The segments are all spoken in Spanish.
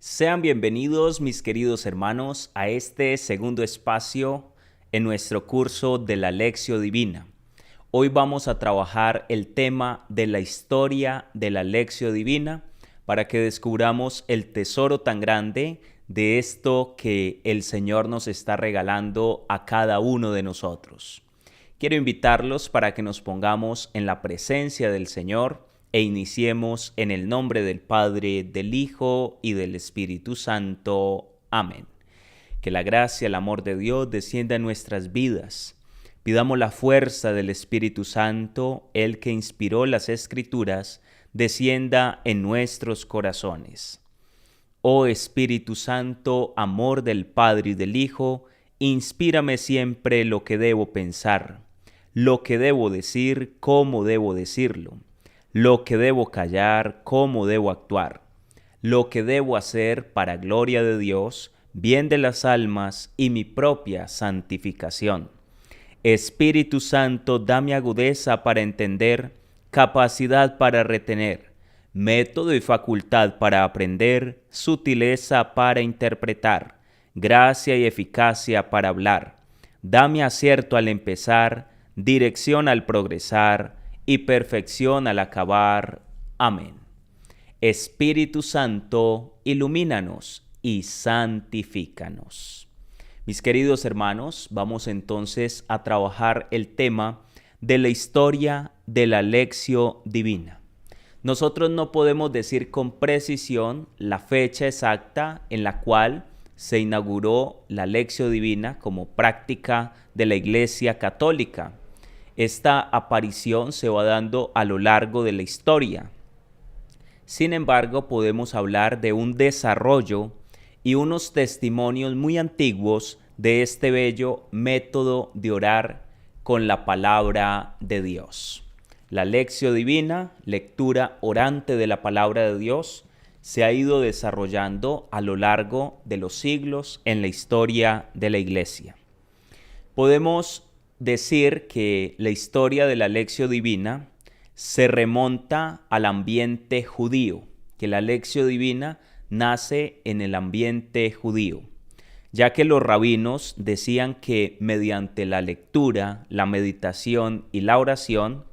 Sean bienvenidos, mis queridos hermanos, a este segundo espacio en nuestro curso de la Lección Divina. Hoy vamos a trabajar el tema de la historia de la Lección Divina para que descubramos el tesoro tan grande de esto que el Señor nos está regalando a cada uno de nosotros. Quiero invitarlos para que nos pongamos en la presencia del Señor e iniciemos en el nombre del Padre, del Hijo y del Espíritu Santo. Amén. Que la gracia, el amor de Dios descienda en nuestras vidas. Pidamos la fuerza del Espíritu Santo, el que inspiró las Escrituras, descienda en nuestros corazones. Oh Espíritu Santo, amor del Padre y del Hijo, inspírame siempre lo que debo pensar, lo que debo decir, cómo debo decirlo, lo que debo callar, cómo debo actuar, lo que debo hacer para gloria de Dios, bien de las almas y mi propia santificación. Espíritu Santo, dame agudeza para entender, capacidad para retener, método y facultad para aprender, sutileza para interpretar, gracia y eficacia para hablar. Dame acierto al empezar, dirección al progresar y perfección al acabar. Amén. Espíritu Santo, ilumínanos y santifícanos. Mis queridos hermanos, vamos entonces a trabajar el tema de la historia de la Lección Divina. Nosotros no podemos decir con precisión la fecha exacta en la cual se inauguró la Lección Divina como práctica de la Iglesia Católica. Esta aparición se va dando a lo largo de la historia. Sin embargo, podemos hablar de un desarrollo y unos testimonios muy antiguos de este bello método de orar con la palabra de Dios. La Lección Divina, lectura orante de la palabra de Dios, se ha ido desarrollando a lo largo de los siglos en la historia de la Iglesia. Podemos decir que la historia de la Lección Divina se remonta al ambiente judío, que la Lección Divina nace en el ambiente judío, ya que los rabinos decían que mediante la lectura, la meditación y la oración,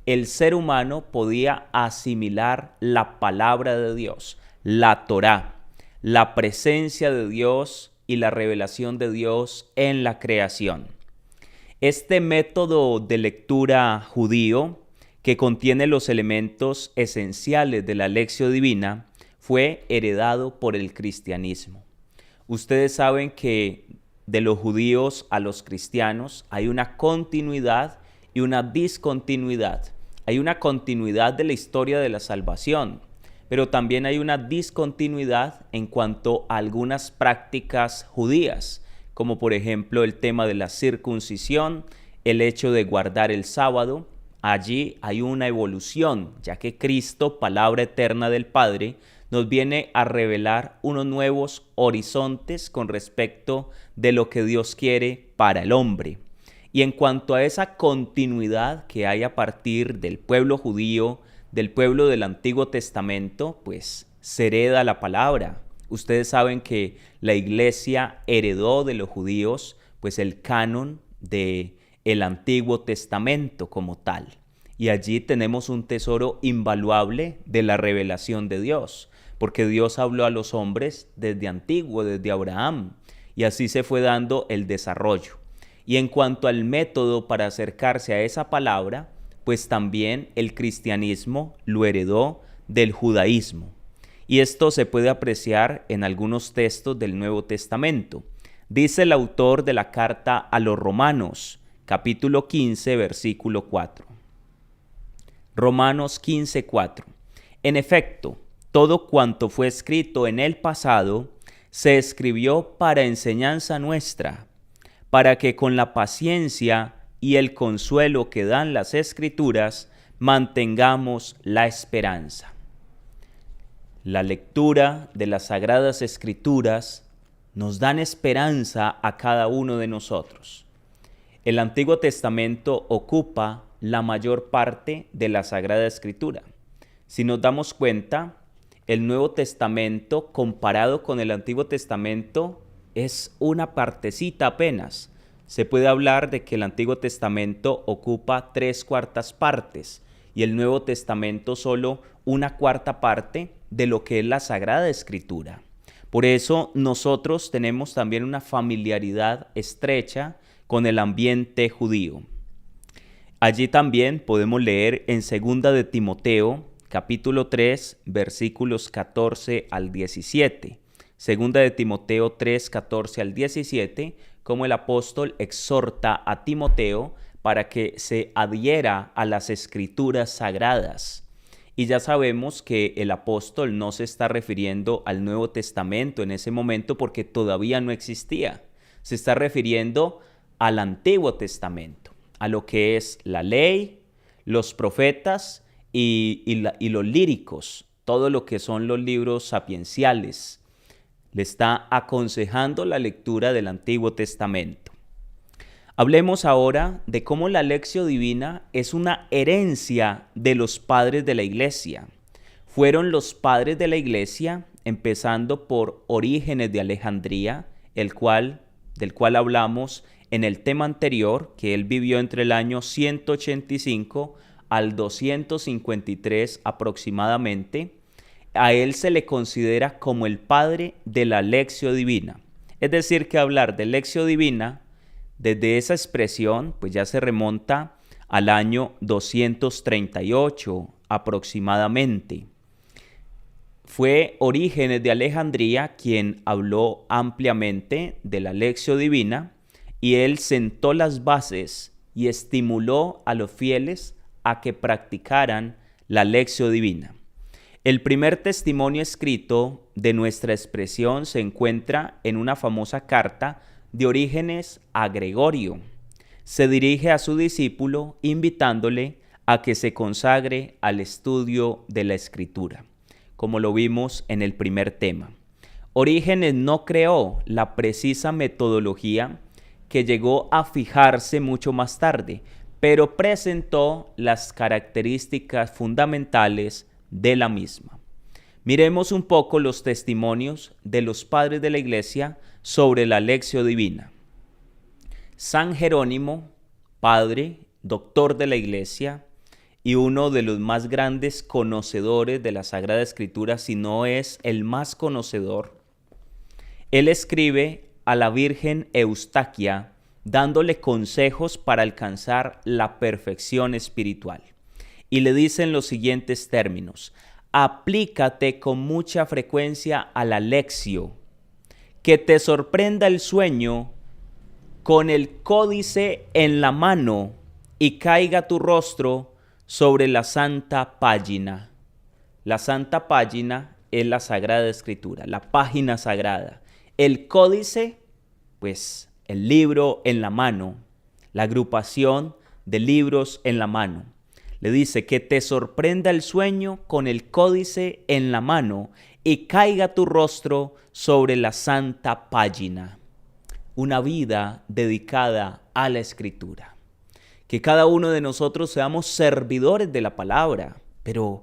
el ser humano podía asimilar la palabra de Dios, la Torá, la presencia de Dios y la revelación de Dios en la creación. Este método de lectura judío, que contiene los elementos esenciales de la Lección Divina, fue heredado por el cristianismo. Ustedes saben que de los judíos a los cristianos hay una continuidad y una discontinuidad. Hay una continuidad de la historia de la salvación, pero también hay una discontinuidad en cuanto a algunas prácticas judías, como por ejemplo el tema de la circuncisión, el hecho de guardar el sábado. Allí hay una evolución, ya que Cristo, palabra eterna del Padre, nos viene a revelar unos nuevos horizontes con respecto de lo que Dios quiere para el hombre. Y en cuanto a esa continuidad que hay a partir del pueblo judío, del pueblo del Antiguo Testamento, pues se hereda la palabra. Ustedes saben que la Iglesia heredó de los judíos pues el canon del Antiguo Testamento como tal. Y allí tenemos un tesoro invaluable de la revelación de Dios, porque Dios habló a los hombres desde antiguo, desde Abraham, y así se fue dando el desarrollo. Y en cuanto al método para acercarse a esa palabra, pues también el cristianismo lo heredó del judaísmo. Y esto se puede apreciar en algunos textos del Nuevo Testamento. Dice el autor de la carta a los Romanos, capítulo 15, versículo 4. Romanos 15, 4. En efecto, todo cuanto fue escrito en el pasado se escribió para enseñanza nuestra, para que con la paciencia y el consuelo que dan las Escrituras mantengamos la esperanza. La lectura de las Sagradas Escrituras nos dan esperanza a cada uno de nosotros. El Antiguo Testamento ocupa la mayor parte de la Sagrada Escritura. Si nos damos cuenta, el Nuevo Testamento comparado con el Antiguo Testamento es una partecita apenas. Se puede hablar de que el Antiguo Testamento ocupa 3/4 partes y el Nuevo Testamento solo 1/4 parte de lo que es la Sagrada Escritura. Por eso nosotros tenemos también una familiaridad estrecha con el ambiente judío. Allí también podemos leer en 2 de Timoteo, capítulo 3, versículos 14 al 17. 2 de Timoteo 3, 14 al 17, como el apóstol exhorta a Timoteo para que se adhiera a las escrituras sagradas. Y ya sabemos que el apóstol no se está refiriendo al Nuevo Testamento en ese momento porque todavía no existía. Se está refiriendo al Antiguo Testamento, a lo que es la ley, los profetas y los líricos, todo lo que son los libros sapienciales. Le está aconsejando la lectura del Antiguo Testamento. Hablemos ahora de cómo la Lectio Divina es una herencia de los padres de la Iglesia. Fueron los padres de la Iglesia, empezando por Orígenes de Alejandría, del cual hablamos en el tema anterior, que él vivió entre el año 185 al 253 aproximadamente. A él se le considera como el padre de la Lectio Divina. Es decir, que hablar de Lectio Divina, desde esa expresión, pues ya se remonta al año 238 aproximadamente. Fue Orígenes de Alejandría quien habló ampliamente de la Lectio Divina y él sentó las bases y estimuló a los fieles a que practicaran la Lectio Divina. El primer testimonio escrito de nuestra expresión se encuentra en una famosa carta de Orígenes a Gregorio. Se dirige a su discípulo invitándole a que se consagre al estudio de la Escritura, como lo vimos en el primer tema. Orígenes no creó la precisa metodología que llegó a fijarse mucho más tarde, pero presentó las características fundamentales de la misma. Miremos un poco los testimonios de los padres de la Iglesia sobre la Lectio Divina. San Jerónimo, padre, doctor de la Iglesia y uno de los más grandes conocedores de la Sagrada Escritura, si no es el más conocedor, él escribe a la Virgen Eustaquia dándole consejos para alcanzar la perfección espiritual. Y le dice en los siguientes términos: aplícate con mucha frecuencia a la lectio, que te sorprenda el sueño con el códice en la mano y caiga tu rostro sobre la santa página. La santa página es la Sagrada Escritura, la página sagrada. El códice, pues el libro en la mano, la agrupación de libros en la mano. Le dice que te sorprenda el sueño con el códice en la mano y caiga tu rostro sobre la santa página. Una vida dedicada a la Escritura. Que cada uno de nosotros seamos servidores de la palabra, pero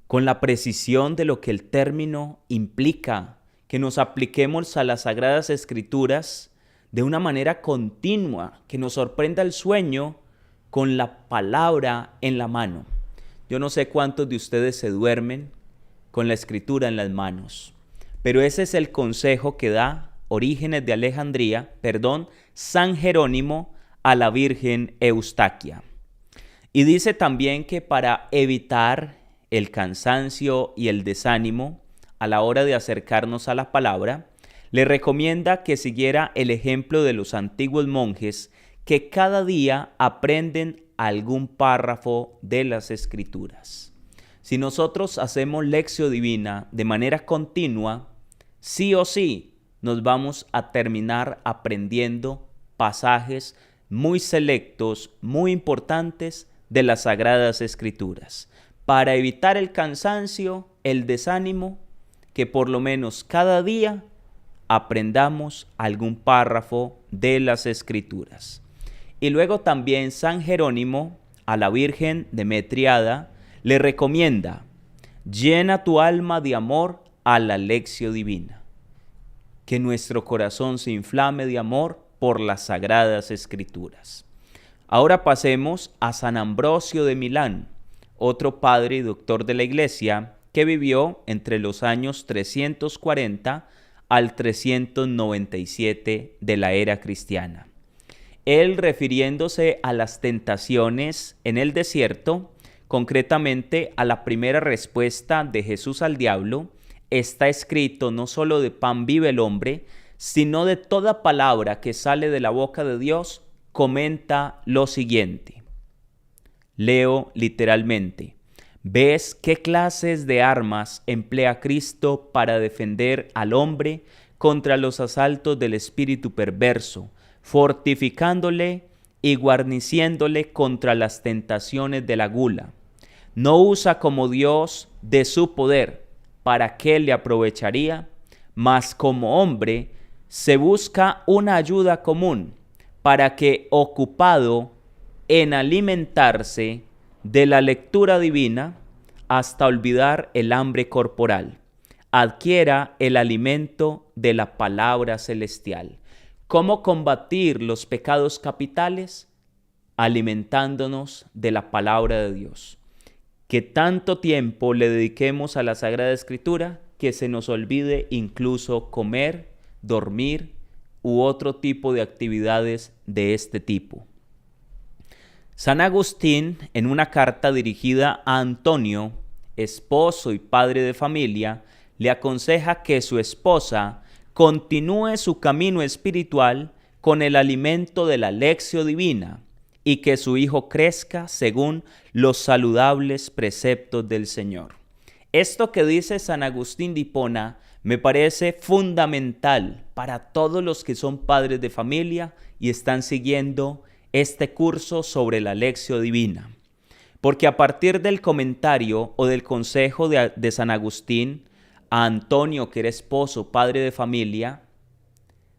con la precisión de lo que el término implica, que nos apliquemos a las Sagradas Escrituras de una manera continua, que nos sorprenda el sueño con la palabra en la mano. Yo no sé cuántos de ustedes se duermen con la Escritura en las manos, pero ese es el consejo que da San Jerónimo a la Virgen Eustaquia. Y dice también que para evitar el cansancio y el desánimo a la hora de acercarnos a la palabra, le recomienda que siguiera el ejemplo de los antiguos monjes que cada día aprenden algún párrafo de las Escrituras. Si nosotros hacemos Lectio Divina de manera continua, sí o sí nos vamos a terminar aprendiendo pasajes muy selectos, muy importantes de las Sagradas Escrituras. Para evitar el cansancio, el desánimo, que por lo menos cada día aprendamos algún párrafo de las Escrituras. Y luego también San Jerónimo a la Virgen Demetriada le recomienda Llena tu alma de amor a la lección divina. Que nuestro corazón se inflame de amor por las sagradas escrituras. Ahora pasemos a San Ambrosio de Milán, otro padre y doctor de la Iglesia que vivió entre los años 340 al 397 de la era cristiana. Él, refiriéndose a las tentaciones en el desierto, concretamente a la primera respuesta de Jesús al diablo, está escrito: no solo de pan vive el hombre, sino de toda palabra que sale de la boca de Dios. Comenta lo siguiente. Leo literalmente. ¿Ves qué clases de armas emplea Cristo para defender al hombre contra los asaltos del espíritu perverso, fortificándole y guarneciéndole contra las tentaciones de la gula? No usa como Dios de su poder, ¿para qué le aprovecharía? Mas como hombre se busca una ayuda común, para que, ocupado en alimentarse de la lectura divina, hasta olvidar el hambre corporal, adquiera el alimento de la palabra celestial. ¿Cómo combatir los pecados capitales? Alimentándonos de la palabra de Dios. Que tanto tiempo le dediquemos a la Sagrada Escritura que se nos olvide incluso comer, dormir u otro tipo de actividades de este tipo. San Agustín, en una carta dirigida a Antonio, esposo y padre de familia, le aconseja que su esposa continúe su camino espiritual con el alimento de la lección divina y que su hijo crezca según los saludables preceptos del Señor. Esto que dice San Agustín de Hipona me parece fundamental para todos los que son padres de familia y están siguiendo este curso sobre la lección divina. Porque a partir del comentario o del consejo de San Agustín a Antonio, que era esposo, padre de familia,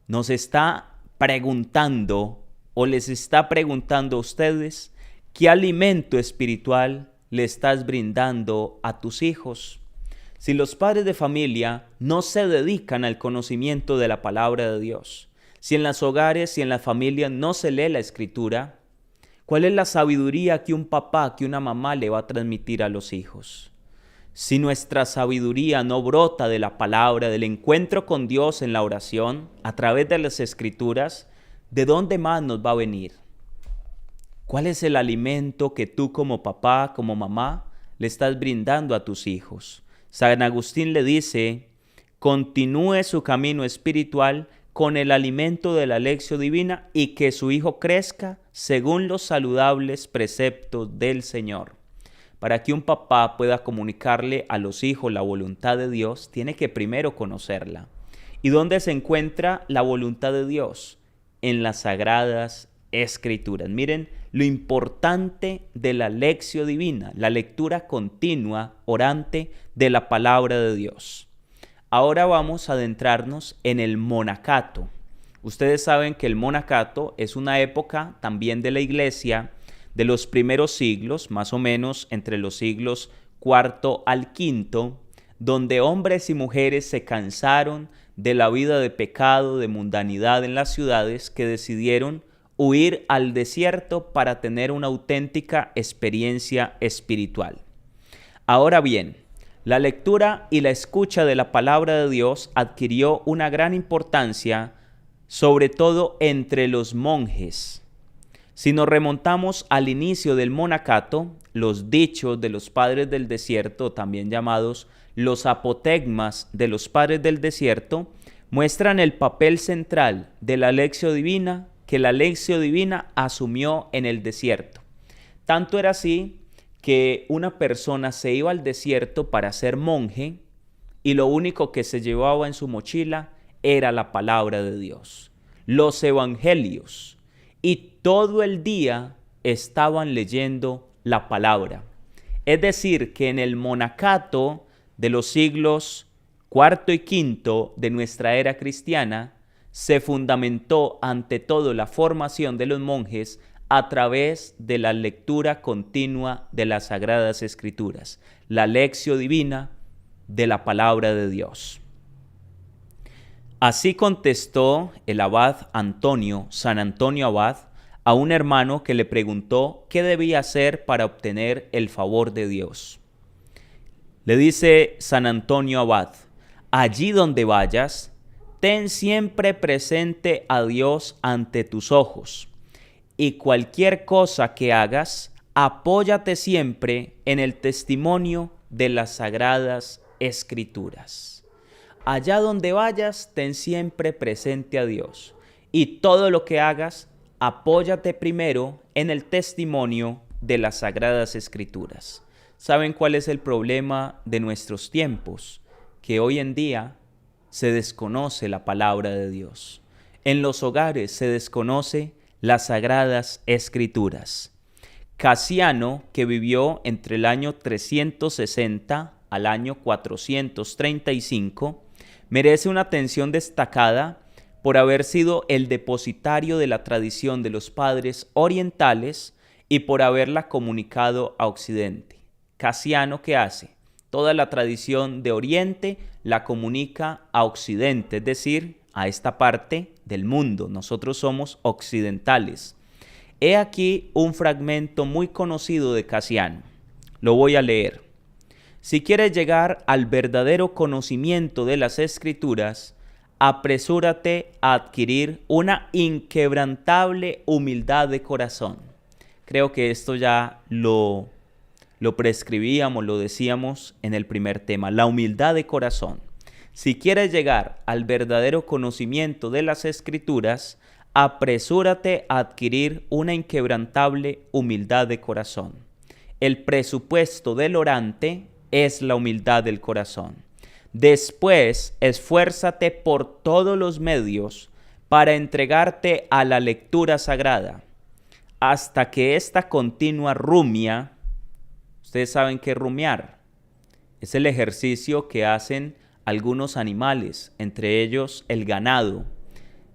nos está preguntando o les está preguntando a ustedes qué alimento espiritual le estás brindando a tus hijos. Si los padres de familia no se dedican al conocimiento de la palabra de Dios, si en los hogares y en la familia no se lee la Escritura, ¿cuál es la sabiduría que un papá, que una mamá le va a transmitir a los hijos? Si nuestra sabiduría no brota de la palabra, del encuentro con Dios en la oración, a través de las Escrituras, ¿de dónde más nos va a venir? ¿Cuál es el alimento que tú como papá, como mamá, le estás brindando a tus hijos? San Agustín le dice: continúe su camino espiritual con el alimento de la lección divina y que su hijo crezca según los saludables preceptos del Señor. Para que un papá pueda comunicarle a los hijos la voluntad de Dios, tiene que primero conocerla. ¿Y dónde se encuentra la voluntad de Dios? En las sagradas Escrituras. Miren lo importante de la lección divina, la lectura continua, orante de la palabra de Dios. Ahora vamos a adentrarnos en el monacato. Ustedes saben que el monacato es una época también de la Iglesia de los primeros siglos, más o menos entre los siglos IV al V, donde hombres y mujeres se cansaron de la vida de pecado, de mundanidad en las ciudades, que decidieron huir al desierto para tener una auténtica experiencia espiritual. Ahora bien, la lectura y la escucha de la palabra de Dios adquirió una gran importancia, sobre todo entre los monjes. Si nos remontamos al inicio del monacato, los dichos de los padres del desierto, también llamados los apotegmas de los padres del desierto, muestran el papel central de la lección divina que la lección divina asumió en el desierto. Tanto era así que una persona se iba al desierto para ser monje y lo único que se llevaba en su mochila era la palabra de Dios, los evangelios, y todo el día estaban leyendo la palabra. Es decir, que en el monacato de los siglos IV y V de nuestra era cristiana se fundamentó ante todo la formación de los monjes a través de la lectura continua de las Sagradas Escrituras, la lección divina de la palabra de Dios. Así contestó el abad Antonio, San Antonio Abad, a un hermano que le preguntó qué debía hacer para obtener el favor de Dios. Le dice San Antonio Abad: allí donde vayas, ten siempre presente a Dios ante tus ojos, y cualquier cosa que hagas, apóyate siempre en el testimonio de las Sagradas Escrituras. Allá donde vayas, ten siempre presente a Dios, y todo lo que hagas, apóyate primero en el testimonio de las Sagradas Escrituras. ¿Saben cuál es el problema de nuestros tiempos? Que hoy en día se desconoce la palabra de Dios. En los hogares se desconoce las Sagradas Escrituras. Casiano, que vivió entre el año 360 al año 435, merece una atención destacada por haber sido el depositario de la tradición de los padres orientales y por haberla comunicado a Occidente. Casiano, ¿qué hace? Toda la tradición de Oriente la comunica a Occidente, es decir, a esta parte del mundo. Nosotros somos occidentales. He aquí un fragmento muy conocido de Casiano. Lo voy a leer. Si quieres llegar al verdadero conocimiento de las Escrituras, apresúrate a adquirir una inquebrantable humildad de corazón. Creo que esto ya lo prescribíamos, lo decíamos en el primer tema, la humildad de corazón. Si quieres llegar al verdadero conocimiento de las Escrituras, apresúrate a adquirir una inquebrantable humildad de corazón. El presupuesto del orante es la humildad del corazón. Después, esfuérzate por todos los medios para entregarte a la lectura sagrada, hasta que esta continua rumia. Ustedes saben qué es rumiar. Es el ejercicio que hacen algunos animales, entre ellos el ganado.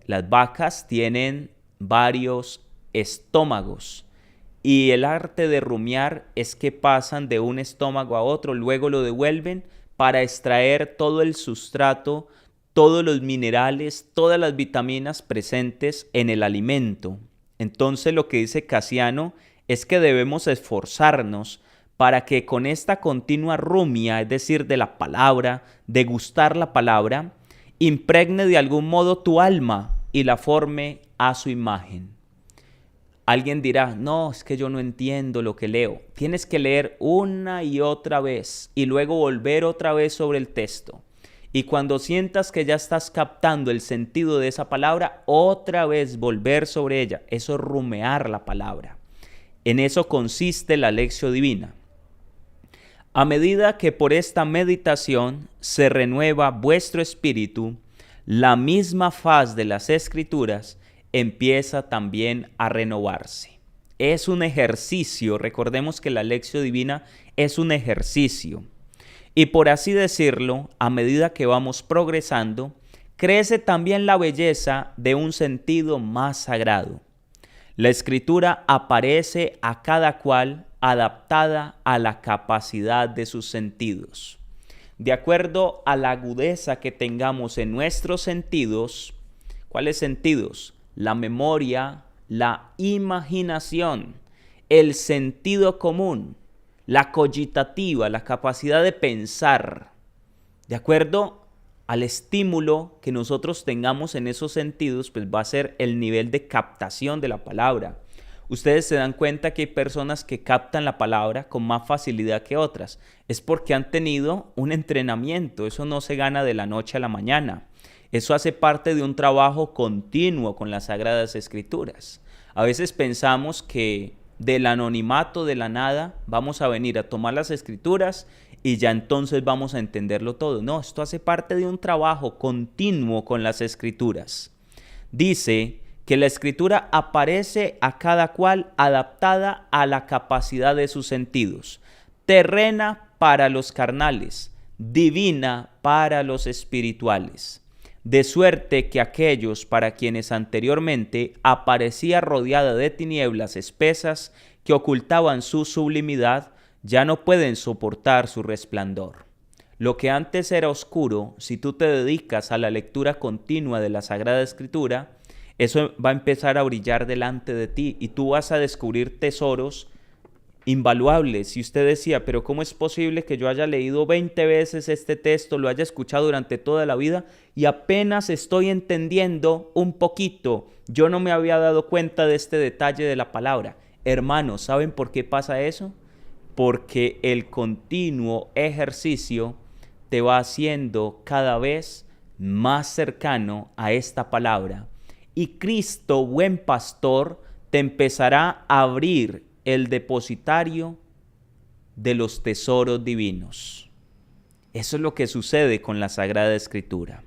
Las vacas tienen varios estómagos y el arte de rumiar es que pasan de un estómago a otro, luego lo devuelven para extraer todo el sustrato, todos los minerales, todas las vitaminas presentes en el alimento. Entonces lo que dice Casiano es que debemos esforzarnos para que con esta continua rumia, es decir, de la palabra, degustar la palabra, impregne de algún modo tu alma y la forme a su imagen. Alguien dirá: no, es que yo no entiendo lo que leo. Tienes que leer una y otra vez y luego volver otra vez sobre el texto. Y cuando sientas que ya estás captando el sentido de esa palabra, otra vez volver sobre ella. Eso es rumear la palabra. En eso consiste la lección divina. A medida que por esta meditación se renueva vuestro espíritu, la misma faz de las Escrituras empieza también a renovarse. Es un ejercicio, recordemos que la lección divina es un ejercicio. Y por así decirlo, a medida que vamos progresando, crece también la belleza de un sentido más sagrado. La Escritura aparece a cada cual adaptada a la capacidad de sus sentidos. De acuerdo a la agudeza que tengamos en nuestros sentidos, ¿cuáles sentidos? La memoria, la imaginación, el sentido común, la cogitativa, la capacidad de pensar. De acuerdo al estímulo que nosotros tengamos en esos sentidos, pues va a ser el nivel de captación de la palabra. Ustedes se dan cuenta que hay personas que captan la palabra con más facilidad que otras. Es porque han tenido un entrenamiento. Eso no se gana de la noche a la mañana. Eso hace parte de un trabajo continuo con las Sagradas Escrituras. A veces pensamos que del anonimato, de la nada, vamos a venir a tomar las Escrituras y ya entonces vamos a entenderlo todo. No, esto hace parte de un trabajo continuo con las Escrituras. Dice que la Escritura aparece a cada cual adaptada a la capacidad de sus sentidos, terrena para los carnales, divina para los espirituales. de suerte que aquellos para quienes anteriormente aparecía rodeada de tinieblas espesas que ocultaban su sublimidad, ya no pueden soportar su resplandor. Lo que antes era oscuro, si tú te dedicas a la lectura continua de la Sagrada Escritura, eso va a empezar a brillar delante de ti y tú vas a descubrir tesoros invaluables. Y usted decía, pero ¿cómo es posible que yo haya leído 20 veces este texto, lo haya escuchado durante toda la vida y apenas estoy entendiendo un poquito? Yo no me había dado cuenta de este detalle de la palabra. Hermanos, ¿saben por qué pasa eso? Porque el continuo ejercicio te va haciendo cada vez más cercano a esta palabra. Y Cristo, buen pastor, te empezará a abrir el depositario de los tesoros divinos. Eso es lo que sucede con la Sagrada Escritura.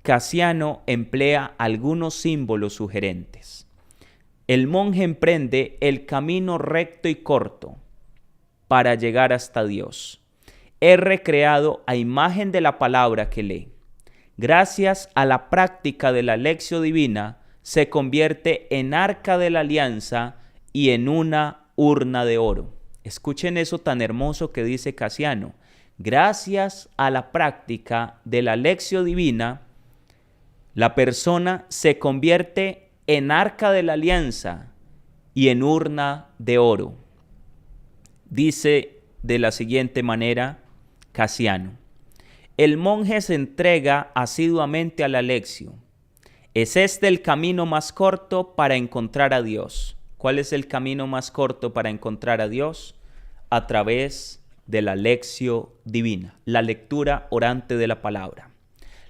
Casiano emplea algunos símbolos sugerentes. El monje emprende el camino recto y corto para llegar hasta Dios. Es recreado a imagen de la palabra que lee. Gracias a la práctica de la lección divina, se convierte en arca de la alianza y en una urna de oro. Escuchen eso tan hermoso que dice Casiano. Gracias a la práctica de la lección divina, la persona se convierte en arca de la alianza y en urna de oro. Dice de la siguiente manera Casiano: el monje se entrega asiduamente a la lección. Es este el camino más corto para encontrar a Dios. ¿Cuál es el camino más corto para encontrar a Dios? A través de la lección divina, la lectura orante de la palabra.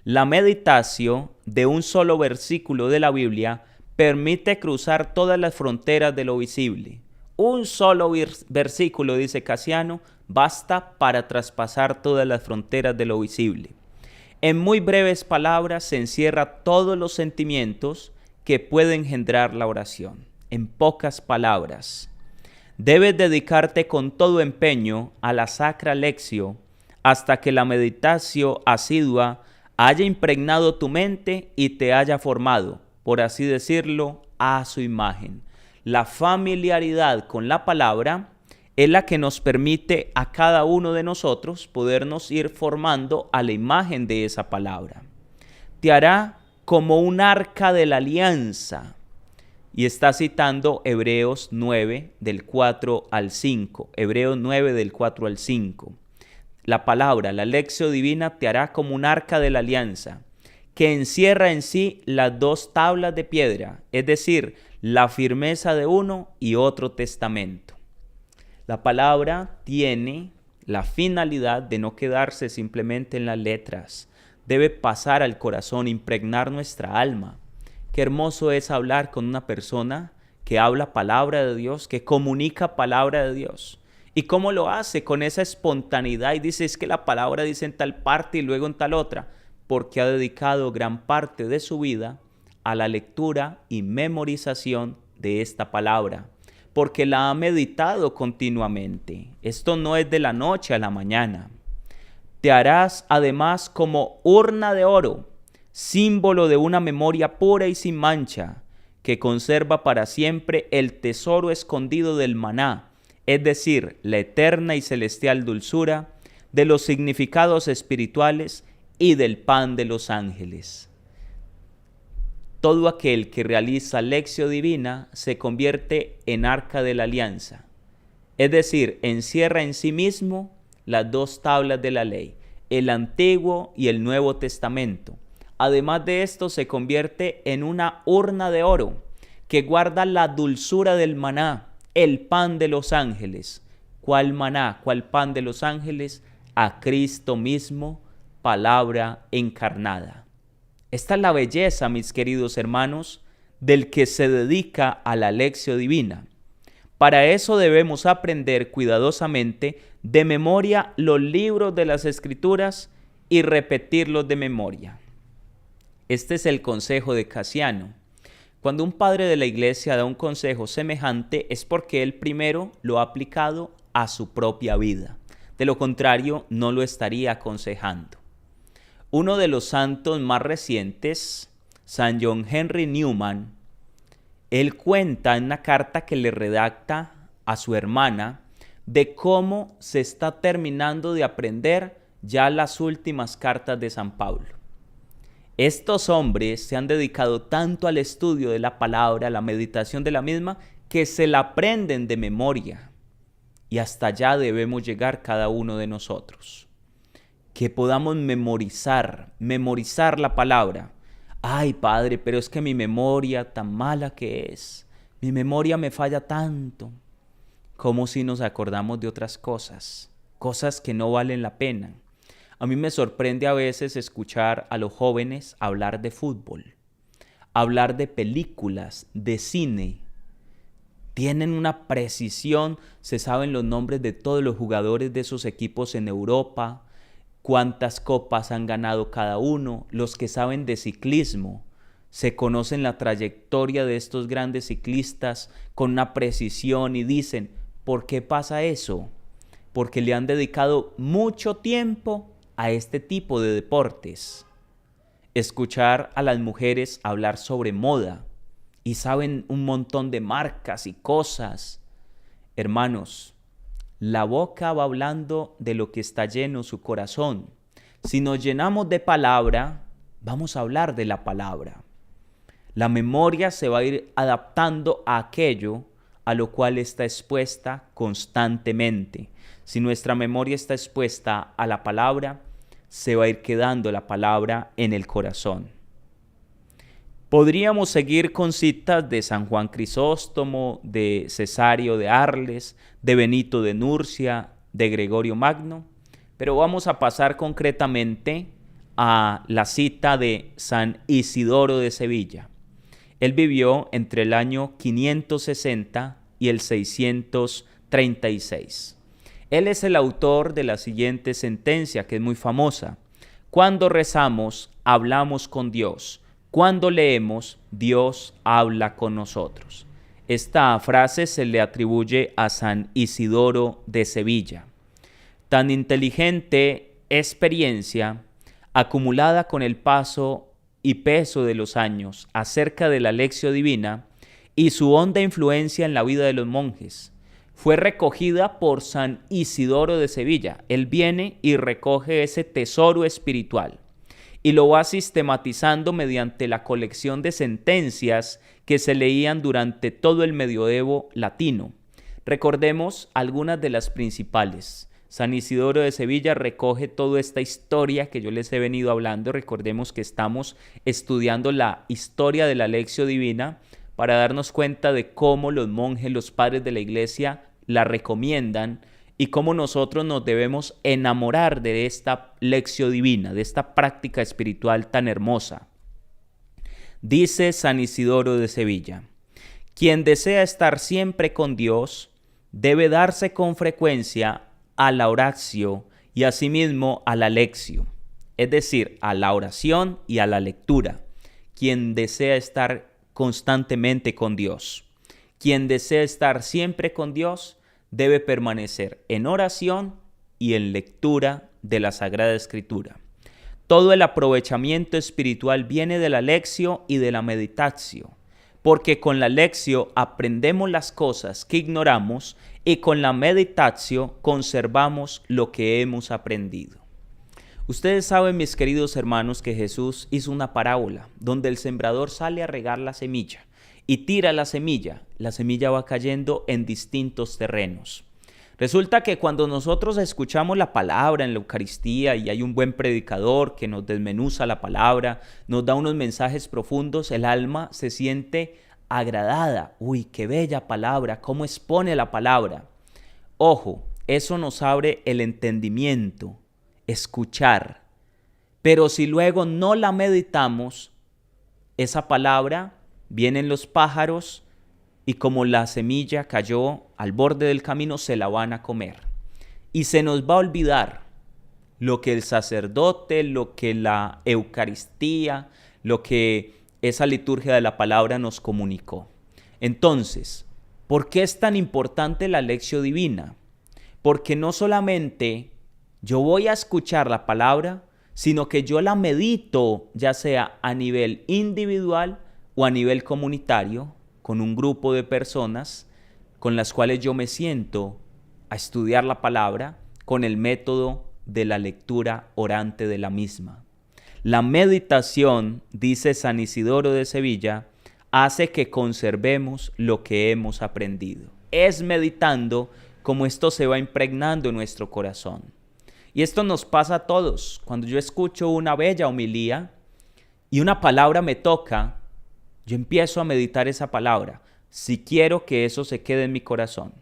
La meditación de un solo versículo de la Biblia permite cruzar todas las fronteras de lo visible. Un solo versículo, dice Casiano, basta para traspasar todas las fronteras de lo visible. En muy breves palabras se encierra todos los sentimientos que pueden engendrar la oración. En pocas palabras, debes dedicarte con todo empeño a la sacra lección hasta que la meditación asidua haya impregnado tu mente y te haya formado, por así decirlo, a su imagen. La familiaridad con la palabra es la que nos permite a cada uno de nosotros podernos ir formando a la imagen de esa palabra. Te hará como un arca de la alianza. Y está citando Hebreos 9 del 4 al 5. Hebreos 9 del 4 al 5. La palabra, la lección divina, te hará como un arca de la alianza, que encierra en sí las dos tablas de piedra, es decir, la firmeza de uno y otro testamento. La palabra tiene la finalidad de no quedarse simplemente en las letras. Debe pasar al corazón, impregnar nuestra alma. Qué hermoso es hablar con una persona que habla palabra de Dios, que comunica palabra de Dios. ¿Y cómo lo hace? Con esa espontaneidad y dice, es que la palabra dice en tal parte y luego en tal otra, porque ha dedicado gran parte de su vida a la lectura y memorización de esta palabra, porque la ha meditado continuamente. Esto no es de la noche a la mañana. Te harás además como urna de oro, símbolo de una memoria pura y sin mancha, que conserva para siempre el tesoro escondido del maná, es decir, la eterna y celestial dulzura de los significados espirituales y del pan de los ángeles. Todo aquel que realiza lección divina se convierte en arca de la alianza, es decir, encierra en sí mismo las dos tablas de la ley, el Antiguo y el Nuevo Testamento. Además de esto, se convierte en una urna de oro que guarda la dulzura del maná, el pan de los ángeles. ¿Cuál maná? ¿Cuál pan de los ángeles? A Cristo mismo, palabra encarnada. Esta es la belleza, mis queridos hermanos, del que se dedica a la lección divina. Para eso debemos aprender cuidadosamente de memoria los libros de las Escrituras y repetirlos de memoria. Este es el consejo de Casiano. Cuando un padre de la iglesia da un consejo semejante es porque él primero lo ha aplicado a su propia vida. De lo contrario, no lo estaría aconsejando. Uno de los santos más recientes, San John Henry Newman, él cuenta en una carta que le redacta a su hermana de cómo se está terminando de aprender ya las últimas cartas de San Pablo. Estos hombres se han dedicado tanto al estudio de la palabra, a la meditación de la misma, que se la aprenden de memoria. Y hasta allá debemos llegar cada uno de nosotros. Que podamos memorizar la palabra. Ay, Padre, pero es que mi memoria tan mala que es. Mi memoria me falla tanto. Como si nos acordamos de otras cosas, cosas que no valen la pena. A mí me sorprende a veces escuchar a los jóvenes hablar de fútbol, hablar de películas, de cine. Tienen una precisión, se saben los nombres de todos los jugadores de esos equipos en Europa, cuántas copas han ganado cada uno, los que saben de ciclismo, se conocen la trayectoria de estos grandes ciclistas con una precisión y dicen, ¿por qué pasa eso? Porque le han dedicado mucho tiempo a este tipo de deportes. Escuchar a las mujeres hablar sobre moda y saben un montón de marcas y cosas. Hermanos, la boca va hablando de lo que está lleno su corazón. Si nos llenamos de palabra, vamos a hablar de la palabra. La memoria se va a ir adaptando a aquello a lo cual está expuesta constantemente. Si nuestra memoria está expuesta a la palabra, se va a ir quedando la palabra en el corazón. Podríamos seguir con citas de San Juan Crisóstomo, de Cesario de Arles, de Benito de Nurcia, de Gregorio Magno, pero vamos a pasar concretamente a la cita de San Isidoro de Sevilla. Él vivió entre el año 560 y el 636. Él es el autor de la siguiente sentencia, que es muy famosa. Cuando rezamos, hablamos con Dios. Cuando leemos, Dios habla con nosotros. Esta frase se le atribuye a San Isidoro de Sevilla. Tan inteligente experiencia, acumulada con el paso y peso de los años acerca de la Lectio Divina y su honda influencia en la vida de los monjes, fue recogida por San Isidoro de Sevilla. Él viene y recoge ese tesoro espiritual y lo va sistematizando mediante la colección de sentencias que se leían durante todo el medioevo latino. Recordemos algunas de las principales. San Isidoro de Sevilla recoge toda esta historia que yo les he venido hablando. Recordemos que estamos estudiando la historia de la Lectio Divina para darnos cuenta de cómo los monjes, los padres de la Iglesia la recomiendan y cómo nosotros nos debemos enamorar de esta Lectio Divina, de esta práctica espiritual tan hermosa. Dice San Isidoro de Sevilla: quien desea estar siempre con Dios debe darse con frecuencia a la oratio y asimismo a la lectio, es decir, a la oración y a la lectura. Quien desea estar constantemente con Dios, quien desea estar siempre con Dios, debe permanecer en oración y en lectura de la Sagrada Escritura. Todo el aprovechamiento espiritual viene de la lectio y de la meditatio, porque con la lectio aprendemos las cosas que ignoramos y con la meditatio conservamos lo que hemos aprendido. Ustedes saben, mis queridos hermanos, que Jesús hizo una parábola donde el sembrador sale a regar la semilla y tira la semilla va cayendo en distintos terrenos. Resulta que cuando nosotros escuchamos la palabra en la Eucaristía y hay un buen predicador que nos desmenuza la palabra, nos da unos mensajes profundos, el alma se siente agradada. Uy, qué bella palabra, cómo expone la palabra. Ojo, eso nos abre el entendimiento, escuchar. Pero si luego no la meditamos, esa palabra, vienen los pájaros y como la semilla cayó al borde del camino, se la van a comer. Y se nos va a olvidar lo que el sacerdote, lo que la Eucaristía, lo que esa liturgia de la palabra nos comunicó. Entonces, ¿por qué es tan importante la Lectio Divina? Porque no solamente yo voy a escuchar la palabra, sino que yo la medito ya sea a nivel individual o a nivel comunitario, con un grupo de personas con las cuales yo me siento a estudiar la palabra con el método de la lectura orante de la misma. La meditación, dice San Isidoro de Sevilla, hace que conservemos lo que hemos aprendido. Es meditando como esto se va impregnando en nuestro corazón. Y esto nos pasa a todos. Cuando yo escucho una bella homilía y una palabra me toca, yo empiezo a meditar esa palabra, si quiero que eso se quede en mi corazón.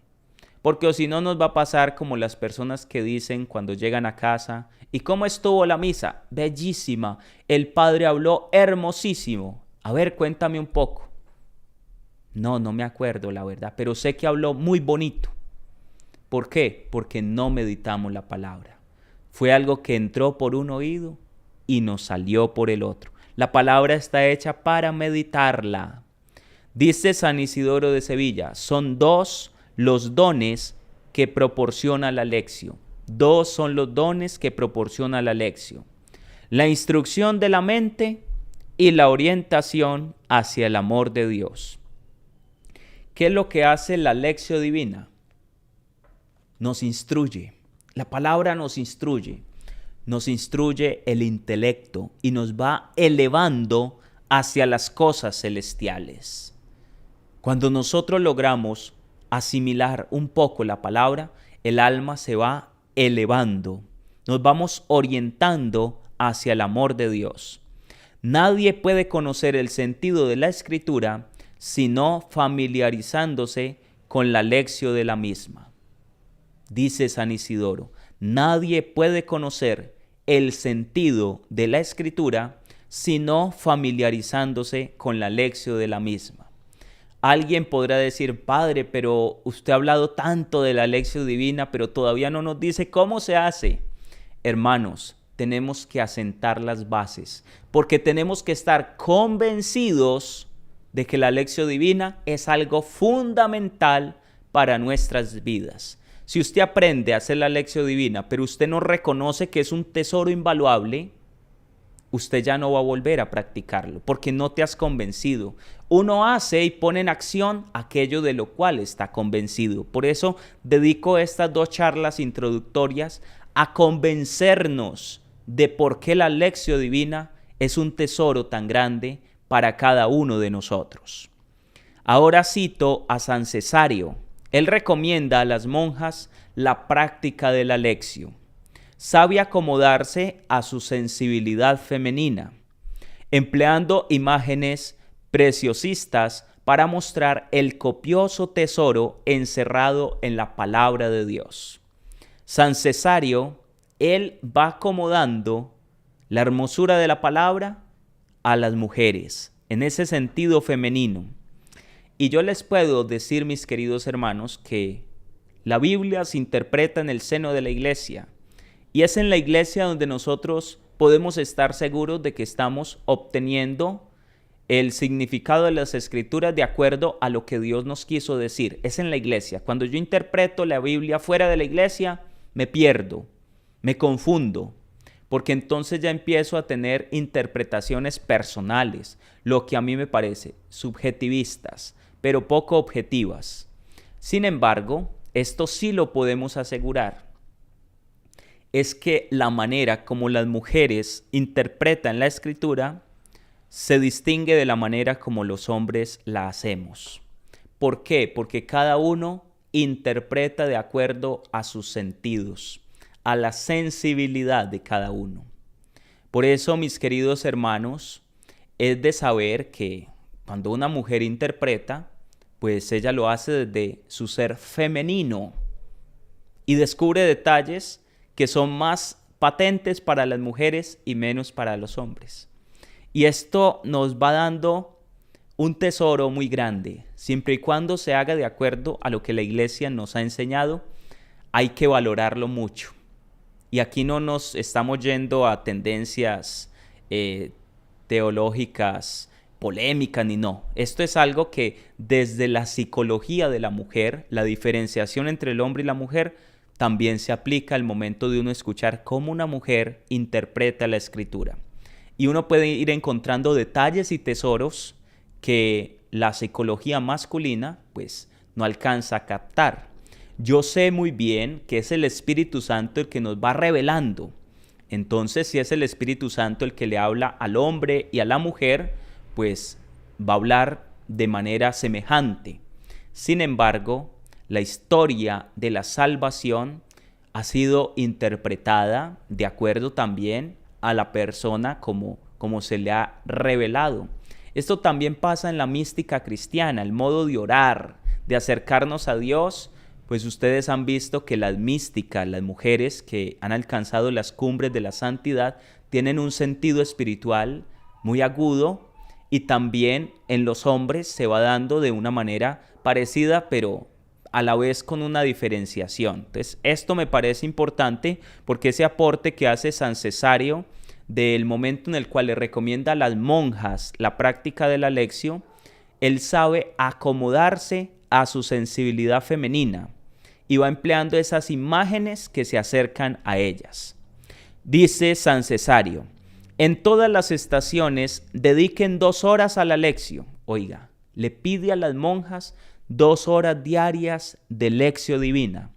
Porque o si no nos va a pasar como las personas que dicen cuando llegan a casa, ¿y cómo estuvo la misa? Bellísima, el padre habló hermosísimo. A ver, cuéntame un poco. No me acuerdo la verdad, pero sé que habló muy bonito. ¿Por qué? Porque no meditamos la palabra. Fue algo que entró por un oído y nos salió por el otro. La palabra está hecha para meditarla. Dice San Isidoro de Sevilla, son dos los dones que proporciona la lección. Dos son los dones que proporciona la lección. La instrucción de la mente y la orientación hacia el amor de Dios. ¿Qué es lo que hace la lección divina? Nos instruye. La palabra nos instruye el intelecto y nos va elevando hacia las cosas celestiales. Cuando nosotros logramos asimilar un poco la palabra, el alma se va elevando, nos vamos orientando hacia el amor de Dios. Nadie puede conocer el sentido de la Escritura sino familiarizándose con la lección de la misma. Dice San Isidoro, nadie puede conocer el sentido de la Escritura sino familiarizándose con la lección de la misma. Alguien podrá decir, Padre, pero usted ha hablado tanto de la lección divina, pero todavía no nos dice cómo se hace. Hermanos, tenemos que asentar las bases, porque tenemos que estar convencidos de que la lección divina es algo fundamental para nuestras vidas. Si usted aprende a hacer la lección divina, pero usted no reconoce que es un tesoro invaluable, usted ya no va a volver a practicarlo, porque no te has convencido. Uno hace y pone en acción aquello de lo cual está convencido. Por eso dedico estas 2 charlas introductorias a convencernos de por qué la lección divina es un tesoro tan grande para cada uno de nosotros. Ahora cito a San Cesario. Él recomienda a las monjas la práctica de la lección. Sabe acomodarse a su sensibilidad femenina, empleando imágenes preciosistas para mostrar el copioso tesoro encerrado en la palabra de Dios. San Cesario, él va acomodando la hermosura de la palabra a las mujeres, en ese sentido femenino. Y yo les puedo decir, mis queridos hermanos, que la Biblia se interpreta en el seno de la iglesia. Y es en la iglesia donde nosotros podemos estar seguros de que estamos obteniendo el significado de las escrituras de acuerdo a lo que Dios nos quiso decir. Es en la iglesia. Cuando yo interpreto la Biblia fuera de la iglesia, me pierdo, me confundo, porque entonces ya empiezo a tener interpretaciones personales, lo que a mí me parece subjetivistas, pero poco objetivas. Sin embargo, esto sí lo podemos asegurar. Es que la manera como las mujeres interpretan la escritura se distingue de la manera como los hombres la hacemos. ¿Por qué? Porque cada uno interpreta de acuerdo a sus sentidos, a la sensibilidad de cada uno. Por eso, mis queridos hermanos, es de saber que cuando una mujer interpreta, pues ella lo hace desde su ser femenino y descubre detalles que son más patentes para las mujeres y menos para los hombres. Y esto nos va dando un tesoro muy grande. Siempre y cuando se haga de acuerdo a lo que la iglesia nos ha enseñado, hay que valorarlo mucho. Y aquí no nos estamos yendo a tendencias teológicas, polémicas, ni no. Esto es algo que desde la psicología de la mujer, la diferenciación entre el hombre y la mujer, también se aplica al momento de uno escuchar cómo una mujer interpreta la escritura. Y uno puede ir encontrando detalles y tesoros que la psicología masculina pues no alcanza a captar. Yo sé muy bien que es el Espíritu Santo el que nos va revelando. Entonces, si es el Espíritu Santo el que le habla al hombre y a la mujer, pues va a hablar de manera semejante. Sin embargo, la historia de la salvación ha sido interpretada de acuerdo también a la persona como se le ha revelado. Esto también pasa en la mística cristiana, el modo de orar, de acercarnos a Dios. Pues ustedes han visto que las místicas, las mujeres que han alcanzado las cumbres de la santidad, tienen un sentido espiritual muy agudo, y también en los hombres se va dando de una manera parecida, pero a la vez con una diferenciación. Entonces, esto me parece importante porque ese aporte que hace San Cesario del momento en el cual le recomienda a las monjas la práctica de la lectio, él sabe acomodarse a su sensibilidad femenina y va empleando esas imágenes que se acercan a ellas. Dice San Cesario: en todas las estaciones dediquen 2 horas a la lectio. Oiga, le pide a las monjas 2 horas diarias de lectio divina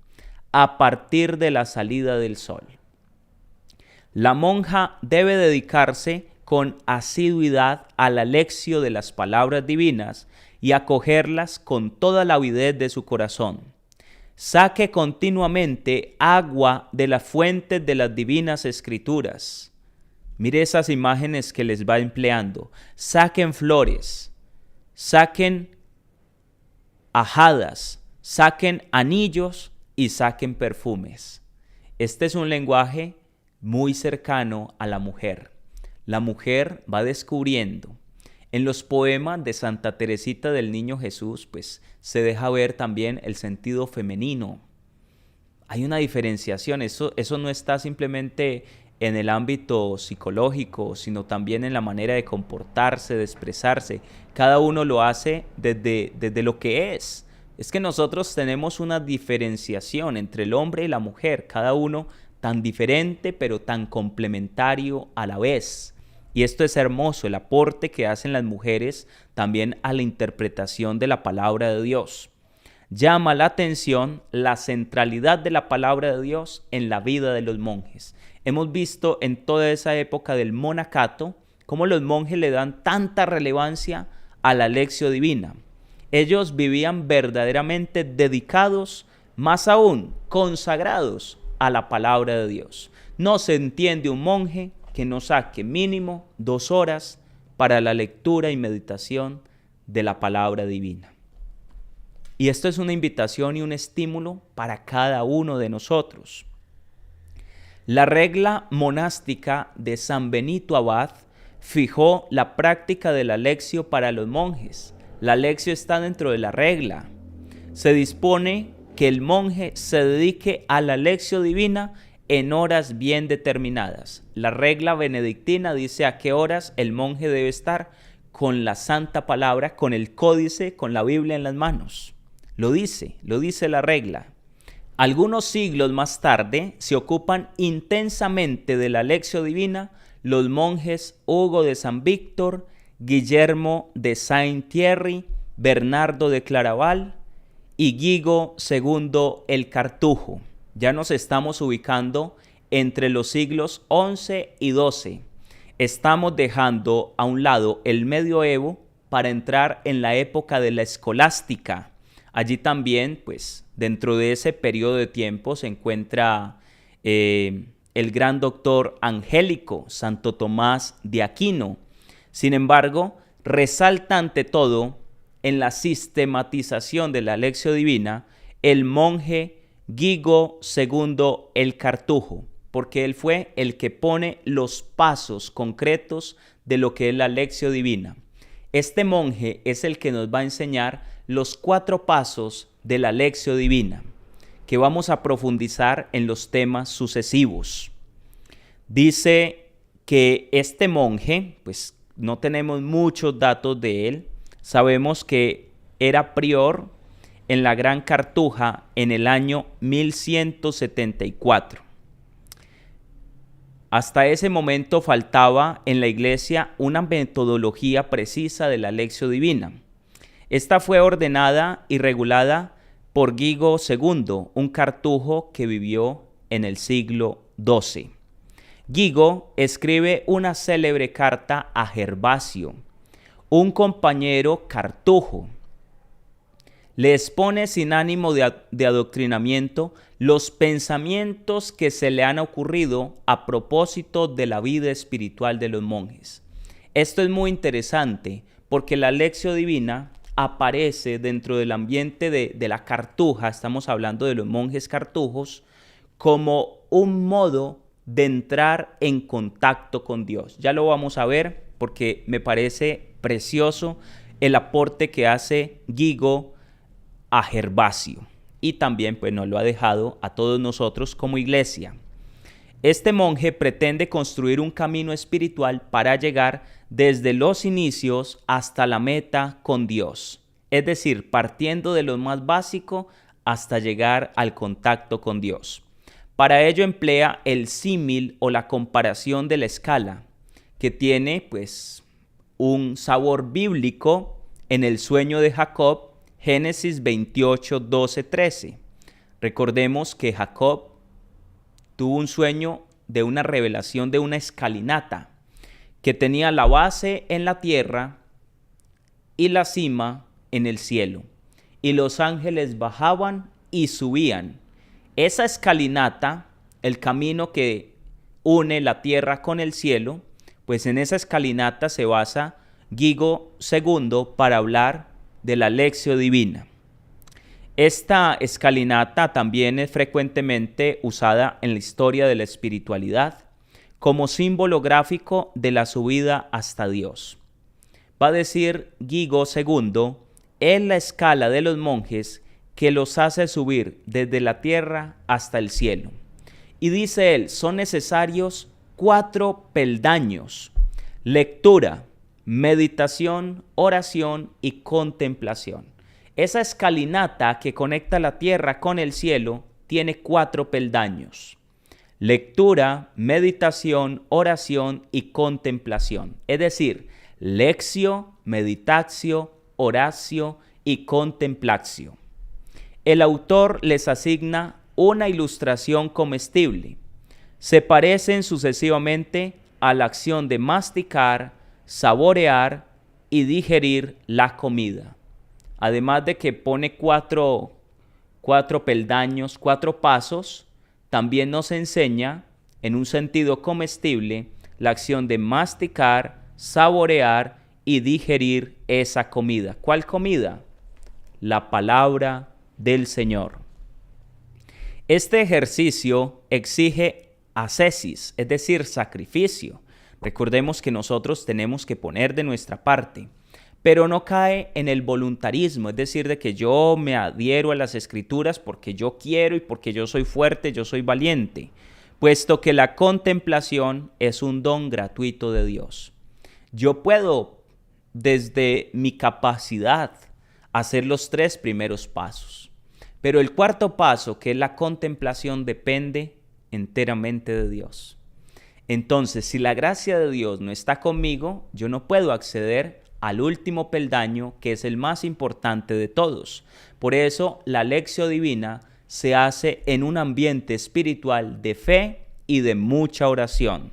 a partir de la salida del sol. La monja debe dedicarse con asiduidad a la lectio de las palabras divinas y acogerlas con toda la avidez de su corazón. Saque continuamente agua de las fuentes de las divinas escrituras. Mire esas imágenes que les va empleando. Saquen flores, saquen ajadas, saquen anillos y saquen perfumes. Este es un lenguaje muy cercano a la mujer. La mujer va descubriendo. En los poemas de Santa Teresita del Niño Jesús, pues se deja ver también el sentido femenino. Hay una diferenciación, eso no está simplemente en el ámbito psicológico, sino también en la manera de comportarse, de expresarse. Cada uno lo hace desde lo que es. Es que nosotros tenemos una diferenciación entre el hombre y la mujer, cada uno tan diferente pero tan complementario a la vez. Y esto es hermoso, el aporte que hacen las mujeres también a la interpretación de la palabra de Dios. Llama la atención la centralidad de la palabra de Dios en la vida de los monjes. Hemos visto en toda esa época del monacato cómo los monjes le dan tanta relevancia a la lectio divina. Ellos vivían verdaderamente dedicados, más aún consagrados a la palabra de Dios. No se entiende un monje que no saque mínimo 2 horas para la lectura y meditación de la palabra divina. Y esto es una invitación y un estímulo para cada uno de nosotros. La regla monástica de San Benito Abad fijó la práctica de la lectio para los monjes. La lectio está dentro de la regla. Se dispone que el monje se dedique a la lectio divina en horas bien determinadas. La regla benedictina dice a qué horas el monje debe estar con la santa palabra, con el códice, con la Biblia en las manos. Lo dice la regla. Algunos siglos más tarde se ocupan intensamente de la lectio divina los monjes Hugo de San Víctor, Guillermo de Saint-Thierry, Bernardo de Claraval y Guigo II el Cartujo. Ya nos estamos ubicando entre los siglos XI y XII. Estamos dejando a un lado el medioevo para entrar en la época de la escolástica. Allí también, pues, dentro de ese periodo de tiempo se encuentra el gran doctor angélico, Santo Tomás de Aquino. Sin embargo, resalta ante todo en la sistematización de la lectio divina el monje Guigo II el Cartujo, porque él fue el que pone los pasos concretos de lo que es la lectio divina. Este monje es el que nos va a enseñar los 4 pasos de la lectio divina, que vamos a profundizar en los temas sucesivos. Dice que este monje, pues no tenemos muchos datos de él, sabemos que era prior en la Gran Cartuja en el año 1174. Hasta ese momento faltaba en la Iglesia una metodología precisa de la Lectio Divina. Esta fue ordenada y regulada por Gigo II, un cartujo que vivió en el siglo XII. Gigo escribe una célebre carta a Gervasio, un compañero cartujo. Le expone sin ánimo de adoctrinamiento los pensamientos que se le han ocurrido a propósito de la vida espiritual de los monjes. Esto es muy interesante porque la Lectio Divina aparece dentro del ambiente de la cartuja, estamos hablando de los monjes cartujos, como un modo de entrar en contacto con Dios. Ya lo vamos a ver porque me parece precioso el aporte que hace Gigo a Gervasio, y también pues nos lo ha dejado a todos nosotros como iglesia. Este monje pretende construir un camino espiritual para llegar desde los inicios hasta la meta con Dios, es decir, partiendo de lo más básico hasta llegar al contacto con Dios. Para ello emplea el símil o la comparación de la escala, que tiene pues un sabor bíblico en el sueño de Jacob, Génesis 28, 12, 13. Recordemos que Jacob tuvo un sueño de una revelación de una escalinata que tenía la base en la tierra y la cima en el cielo. Y los ángeles bajaban y subían. Esa escalinata, el camino que une la tierra con el cielo, pues en esa escalinata se basa Gigo II para hablar de la Lectio Divina. Esta escalinata también es frecuentemente usada en la historia de la espiritualidad como símbolo gráfico de la subida hasta Dios. Va a decir Gigo II, es la escala de los monjes que los hace subir desde la tierra hasta el cielo. Y dice él, son necesarios 4 peldaños: lectura, meditación, oración y contemplación. Esa escalinata que conecta la tierra con el cielo tiene 4 peldaños: lectura, meditación, oración y contemplación. Es decir, lectio, meditatio, oratio y contemplatio. El autor les asigna una ilustración comestible. Se parecen sucesivamente a la acción de masticar, saborear y digerir la comida. Además de que pone cuatro peldaños, 4 pasos, también nos enseña, en un sentido comestible, la acción de masticar, saborear y digerir esa comida. ¿Cuál comida? La palabra del Señor. Este ejercicio exige ascesis, es decir, sacrificio. Recordemos que nosotros tenemos que poner de nuestra parte, pero no cae en el voluntarismo, es decir, de que yo me adhiero a las escrituras porque yo quiero y porque yo soy fuerte, yo soy valiente, puesto que la contemplación es un don gratuito de Dios. Yo puedo, desde mi capacidad, hacer los 3 primeros pasos, pero el 4º paso, que es la contemplación, depende enteramente de Dios. Entonces, si la gracia de Dios no está conmigo, yo no puedo acceder al último peldaño, que es el más importante de todos. Por eso, la Lectio Divina se hace en un ambiente espiritual de fe y de mucha oración.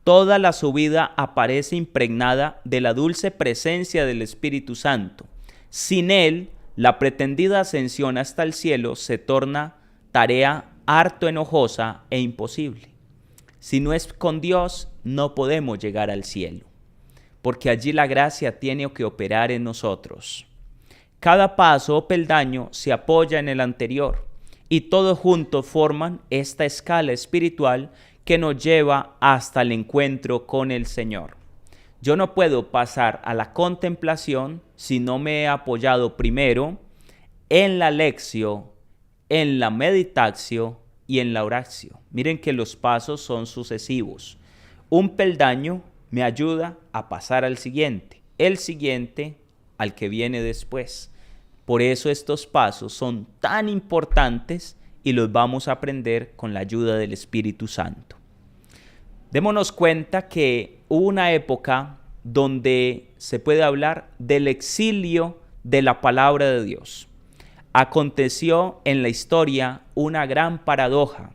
Toda la subida aparece impregnada de la dulce presencia del Espíritu Santo. Sin él, la pretendida ascensión hasta el cielo se torna tarea harto enojosa e imposible. Si no es con Dios, no podemos llegar al cielo, porque allí la gracia tiene que operar en nosotros. Cada paso o peldaño se apoya en el anterior, y todos juntos forman esta escala espiritual que nos lleva hasta el encuentro con el Señor. Yo no puedo pasar a la contemplación si no me he apoyado primero en la lectio, en la meditatio y en la oratio. Miren que los pasos son sucesivos. Un peldaño me ayuda a pasar al siguiente, el siguiente al que viene después. Por eso estos pasos son tan importantes y los vamos a aprender con la ayuda del Espíritu Santo. Démonos cuenta que hubo una época donde se puede hablar del exilio de la palabra de Dios. Aconteció en la historia una gran paradoja: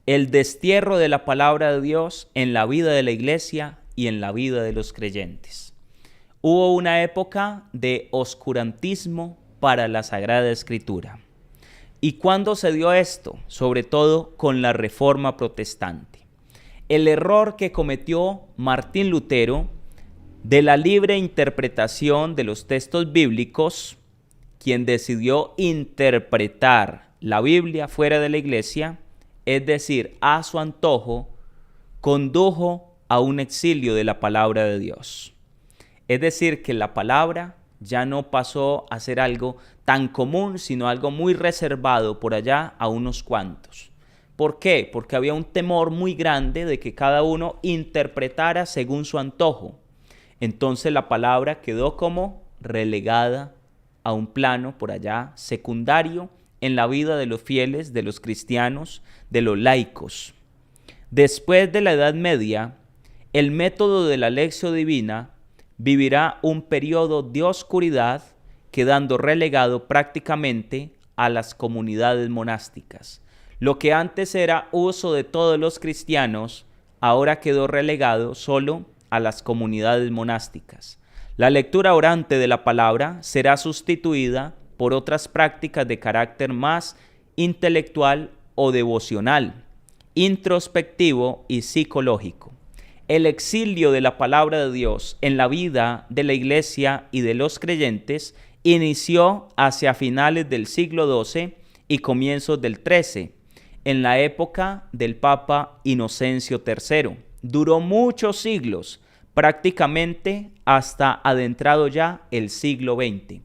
el destierro de la palabra de Dios en la vida de la iglesia y en la vida de los creyentes. Hubo una época de oscurantismo para la Sagrada Escritura. ¿Y cuándo se dio esto? Sobre todo con la Reforma Protestante. El error que cometió Martín Lutero de la libre interpretación de los textos bíblicos, quien decidió interpretar la Biblia fuera de la iglesia, es decir, a su antojo, condujo a un exilio de la palabra de Dios. Es decir, que la palabra ya no pasó a ser algo tan común, sino algo muy reservado por allá a unos cuantos. ¿Por qué? Porque había un temor muy grande de que cada uno interpretara según su antojo. Entonces la palabra quedó como relegada a un plano por allá secundario en la vida de los fieles, de los cristianos, de los laicos. Después de la Edad Media, el método de la Lectio Divina vivirá un periodo de oscuridad, quedando relegado prácticamente a las comunidades monásticas. Lo que antes era uso de todos los cristianos, ahora quedó relegado solo a las comunidades monásticas. La lectura orante de la palabra será sustituida por otras prácticas de carácter más intelectual o devocional, introspectivo y psicológico. El exilio de la palabra de Dios en la vida de la iglesia y de los creyentes inició hacia finales del siglo XII y comienzos del XIII, en la época del Papa Inocencio III. Duró muchos siglos, prácticamente hasta adentrado ya el siglo XX.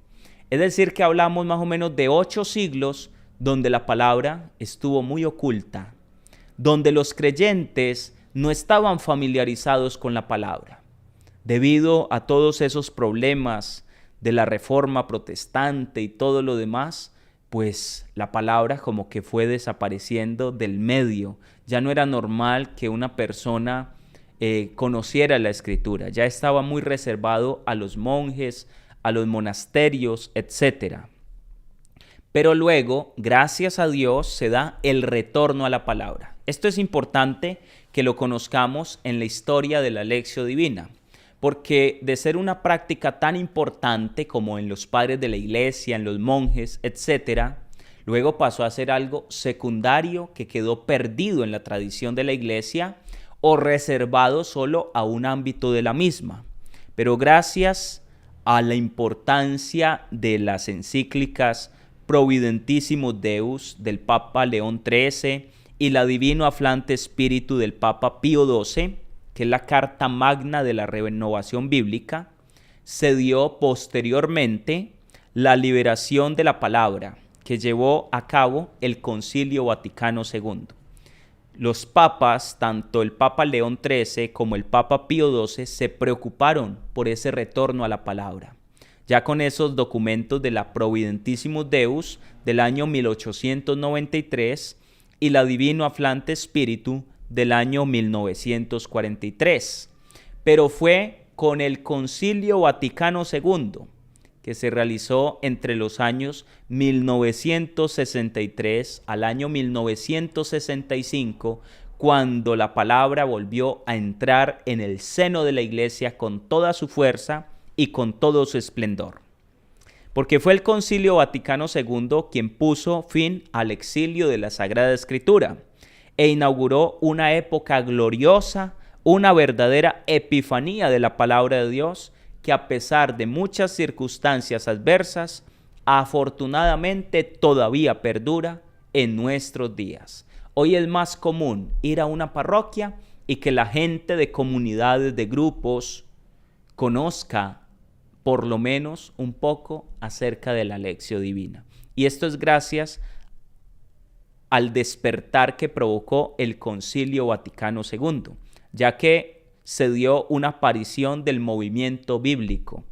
Es decir, que hablamos más o menos de 8 siglos donde la palabra estuvo muy oculta, donde los creyentes no estaban familiarizados con la palabra. Debido a todos esos problemas de la Reforma Protestante y todo lo demás, pues la palabra como que fue desapareciendo del medio. Ya no era normal que una persona conociera la Escritura. Ya estaba muy reservado a los monjes, a los monasterios, etc. Pero luego, gracias a Dios, se da el retorno a la palabra. Esto es importante que lo conozcamos en la historia de la Lectio Divina, porque de ser una práctica tan importante como en los padres de la iglesia, en los monjes, etc., luego pasó a ser algo secundario que quedó perdido en la tradición de la iglesia o reservado solo a un ámbito de la misma. Pero gracias a la importancia de las encíclicas Providentissimus Deus del Papa León XIII y la Divino Afflante Spiritu del Papa Pío XII, que es la carta magna de la renovación bíblica, se dio posteriormente la liberación de la palabra que llevó a cabo el Concilio Vaticano II. Los papas, tanto el Papa León XIII como el Papa Pío XII, se preocuparon por ese retorno a la palabra. Ya con esos documentos de la Providentissimus Deus del año 1893 y la Divino Afflante Spiritu del año 1943. Pero fue con el Concilio Vaticano II, que se realizó entre los años 1963 al año 1965, cuando la palabra volvió a entrar en el seno de la iglesia con toda su fuerza y con todo su esplendor. Porque fue el Concilio Vaticano II quien puso fin al exilio de la Sagrada Escritura e inauguró una época gloriosa, una verdadera epifanía de la palabra de Dios, que a pesar de muchas circunstancias adversas, afortunadamente todavía perdura en nuestros días. Hoy es más común ir a una parroquia y que la gente de comunidades, de grupos, conozca por lo menos un poco acerca de la Lectio Divina. Y esto es gracias al despertar que provocó el Concilio Vaticano II, ya que se dio una aparición del movimiento bíblico.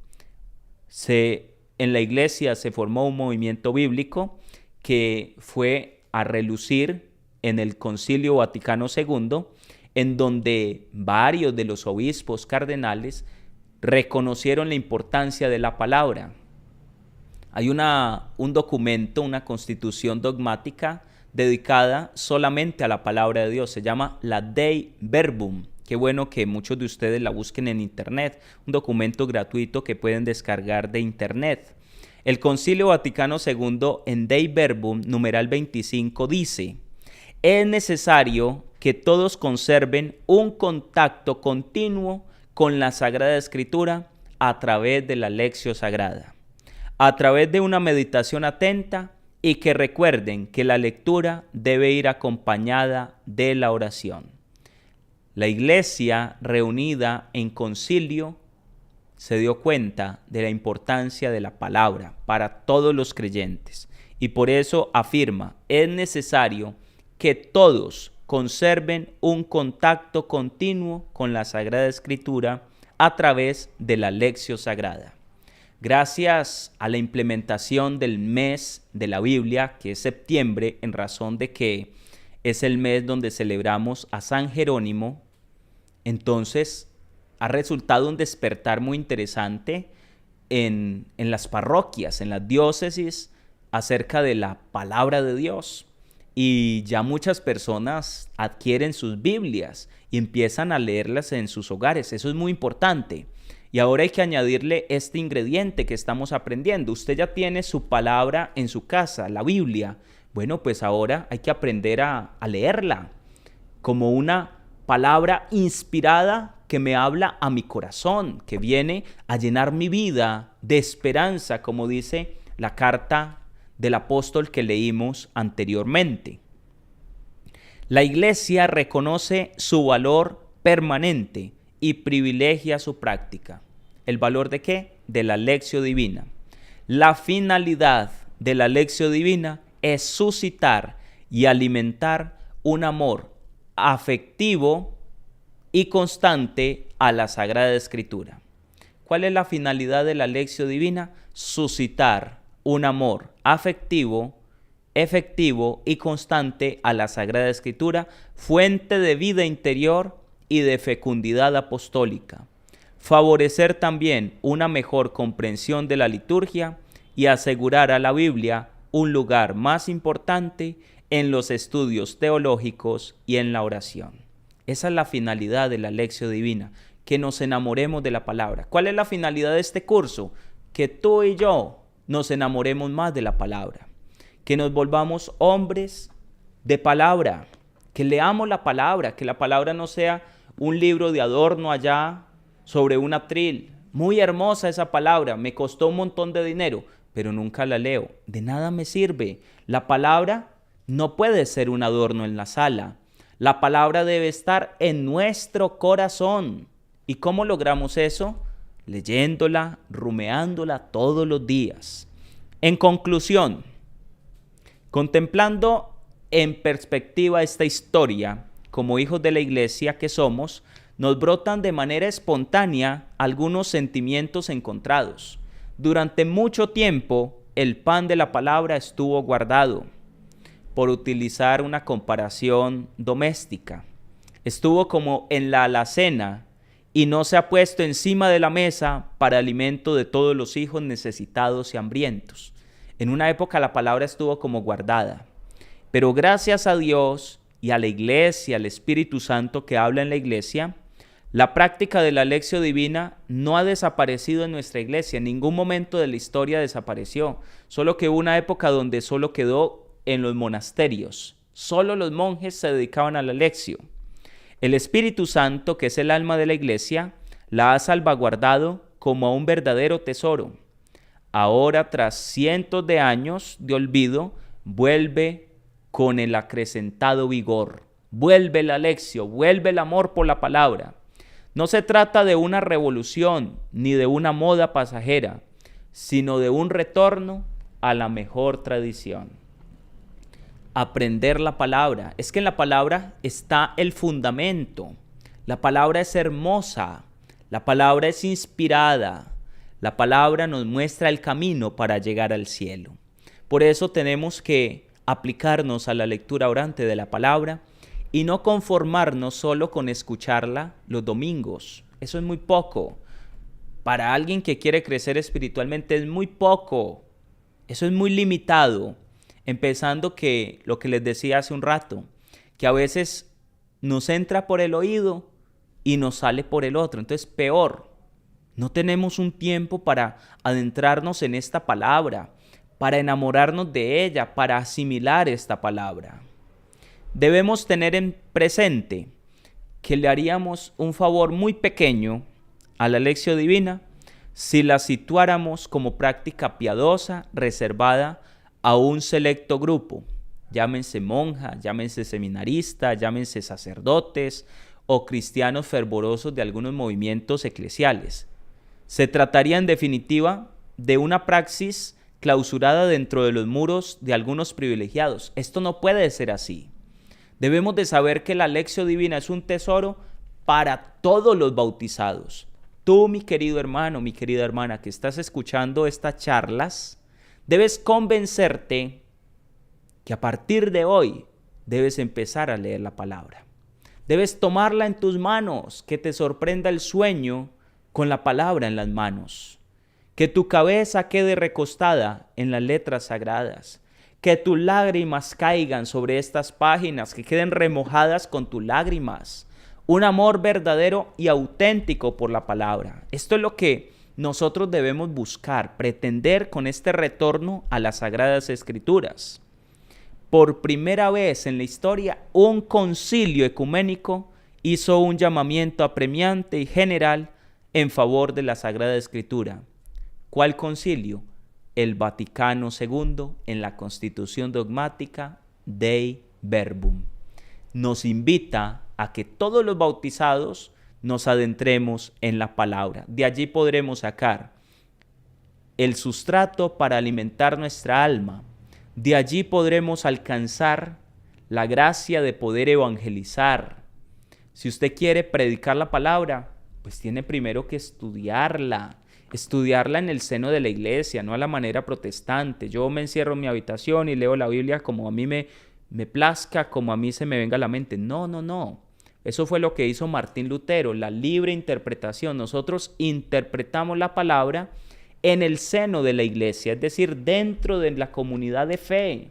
Se en la iglesia se formó un movimiento bíblico que fue a relucir en el Concilio Vaticano II, en donde varios de los obispos cardenales reconocieron la importancia de la palabra. Hay un documento, una constitución dogmática dedicada solamente a la palabra de Dios. Se llama la Dei Verbum. Qué bueno que muchos de ustedes la busquen en internet. Un documento gratuito que pueden descargar de internet. El Concilio Vaticano II en Dei Verbum, numeral 25, dice: es necesario que todos conserven un contacto continuo con la Sagrada Escritura a través de la Lectio Sagrada, a través de una meditación atenta, y que recuerden que la lectura debe ir acompañada de la oración. La iglesia reunida en concilio se dio cuenta de la importancia de la palabra para todos los creyentes y por eso afirma: es necesario que todos conserven un contacto continuo con la Sagrada Escritura a través de la Lectio Sagrada. Gracias a la implementación del mes de la Biblia, que es septiembre, en razón de que es el mes donde celebramos a San Jerónimo, entonces ha resultado un despertar muy interesante en las parroquias, en las diócesis, acerca de la palabra de Dios. Y ya muchas personas adquieren sus Biblias y empiezan a leerlas en sus hogares. Eso es muy importante. Y ahora hay que añadirle este ingrediente que estamos aprendiendo. Usted ya tiene su palabra en su casa, la Biblia. Bueno, pues ahora hay que aprender a leerla como una palabra inspirada que me habla a mi corazón, que viene a llenar mi vida de esperanza, como dice la carta del apóstol que leímos anteriormente. La iglesia reconoce su valor permanente y privilegia su práctica. ¿El valor de qué? De la Lectio Divina. La finalidad de la Lectio Divina es suscitar y alimentar un amor afectivo y constante a la Sagrada Escritura. ¿Cuál es la finalidad de la Lectio Divina? Suscitar un amor afectivo, efectivo y constante a la Sagrada Escritura, fuente de vida interior y de fecundidad apostólica. Favorecer también una mejor comprensión de la liturgia y asegurar a la Biblia un lugar más importante en los estudios teológicos y en la oración. Esa es la finalidad de la Lectio Divina, que nos enamoremos de la palabra. ¿Cuál es la finalidad de este curso? Que tú y yo nos enamoremos más de la palabra, que nos volvamos hombres de palabra, que leamos la palabra, que la palabra no sea un libro de adorno allá sobre un atril. Muy hermosa esa palabra, me costó un montón de dinero, pero nunca la leo. De nada me sirve. La palabra no puede ser un adorno en la sala. La palabra debe estar en nuestro corazón. ¿Y cómo logramos eso? Leyéndola, rumeándola todos los días. En conclusión, contemplando en perspectiva esta historia, como hijos de la iglesia que somos, nos brotan de manera espontánea algunos sentimientos encontrados. Durante mucho tiempo, el pan de la palabra estuvo guardado, por utilizar una comparación doméstica. Estuvo como en la alacena y no se ha puesto encima de la mesa para alimento de todos los hijos necesitados y hambrientos. En una época la palabra estuvo como guardada, pero gracias a Dios y a la iglesia, al Espíritu Santo que habla en la iglesia, la práctica de la Lectio Divina no ha desaparecido en nuestra iglesia. En ningún momento de la historia desapareció, solo que hubo una época donde solo quedó en los monasterios. Solo los monjes se dedicaban a la Lectio. El Espíritu Santo, que es el alma de la iglesia, la ha salvaguardado como a un verdadero tesoro. Ahora, tras cientos de años de olvido, vuelve con el acrecentado vigor. Vuelve la Lectio, vuelve el amor por la palabra. No se trata de una revolución ni de una moda pasajera, sino de un retorno a la mejor tradición. Aprender la palabra. Es que en la palabra está el fundamento. La palabra es hermosa. La palabra es inspirada. La palabra nos muestra el camino para llegar al cielo. Por eso tenemos que aplicarnos a la lectura orante de la palabra y no conformarnos solo con escucharla los domingos. Eso es muy poco. Para alguien que quiere crecer espiritualmente es muy poco. Eso es muy limitado. Empezando que lo que les decía hace un rato, que a veces nos entra por el oído y nos sale por el otro. Entonces, peor. No tenemos un tiempo para adentrarnos en esta palabra, para enamorarnos de ella, para asimilar esta palabra. Debemos tener en presente que le haríamos un favor muy pequeño a la Lección Divina si la situáramos como práctica piadosa reservada a un selecto grupo, llámense monjas, llámense seminaristas, llámense sacerdotes o cristianos fervorosos de algunos movimientos eclesiales. Se trataría en definitiva de una praxis clausurada dentro de los muros de algunos privilegiados. Esto no puede ser así. Debemos de saber que la Lección Divina es un tesoro para todos los bautizados. Tú, mi querido hermano, mi querida hermana, que estás escuchando estas charlas, debes convencerte que a partir de hoy debes empezar a leer la palabra. Debes tomarla en tus manos, que te sorprenda el sueño con la palabra en las manos. Que tu cabeza quede recostada en las letras sagradas. Que tus lágrimas caigan sobre estas páginas, que queden remojadas con tus lágrimas. Un amor verdadero y auténtico por la palabra. Esto es lo que nosotros debemos buscar, pretender con este retorno a las Sagradas Escrituras. Por primera vez en la historia, un concilio ecuménico hizo un llamamiento apremiante y general en favor de la Sagrada Escritura. ¿Cuál concilio? El Vaticano II en la Constitución Dogmática Dei Verbum. Nos invita a que todos los bautizados nos adentremos en la palabra. De allí podremos sacar el sustrato para alimentar nuestra alma. De allí podremos alcanzar la gracia de poder evangelizar. Si usted quiere predicar la palabra, pues tiene primero que estudiarla en el seno de la iglesia, no a la manera protestante. Yo me encierro en mi habitación y leo la Biblia como a mí me plazca, como a mí se me venga a la mente. No. Eso fue lo que hizo Martín Lutero, la libre interpretación. Nosotros interpretamos la palabra en el seno de la iglesia, es decir, dentro de la comunidad de fe,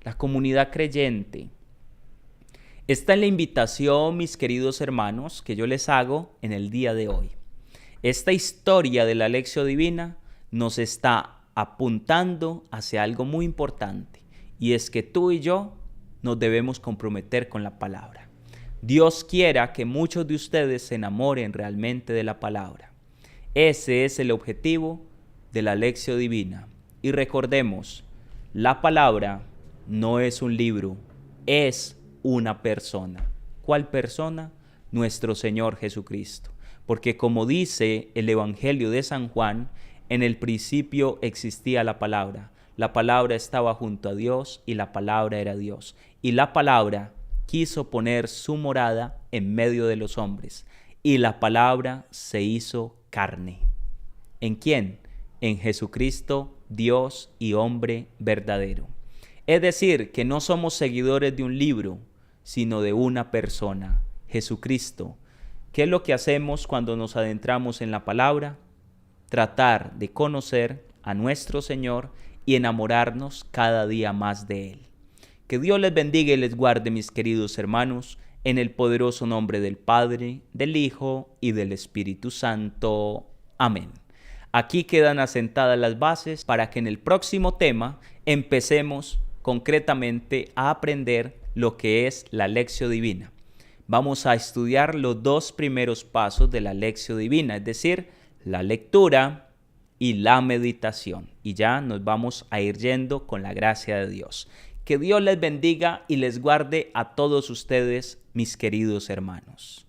la comunidad creyente. Esta es la invitación, mis queridos hermanos, que yo les hago en el día de hoy. Esta historia de la Lección Divina nos está apuntando hacia algo muy importante, y es que tú y yo nos debemos comprometer con la palabra. Dios quiera que muchos de ustedes se enamoren realmente de la palabra. Ese es el objetivo de la Lección Divina. Y recordemos, la palabra no es un libro, es una persona. ¿Cuál persona? Nuestro Señor Jesucristo. Porque como dice el Evangelio de San Juan, en el principio existía la palabra estaba junto a Dios y la palabra era Dios. Y la palabra quiso poner su morada en medio de los hombres. Y la palabra se hizo carne. ¿En quién? En Jesucristo, Dios y hombre verdadero. Es decir, que no somos seguidores de un libro, sino de una persona, Jesucristo. ¿Qué es lo que hacemos cuando nos adentramos en la palabra? Tratar de conocer a nuestro Señor y enamorarnos cada día más de Él. Que Dios les bendiga y les guarde, mis queridos hermanos, en el poderoso nombre del Padre, del Hijo y del Espíritu Santo. Amén. Aquí quedan asentadas las bases para que en el próximo tema empecemos concretamente a aprender lo que es la Lección Divina. Vamos a estudiar los dos primeros pasos de la Lección Divina, es decir, la lectura y la meditación. Y ya nos vamos a ir yendo con la gracia de Dios. Que Dios les bendiga y les guarde a todos ustedes, mis queridos hermanos.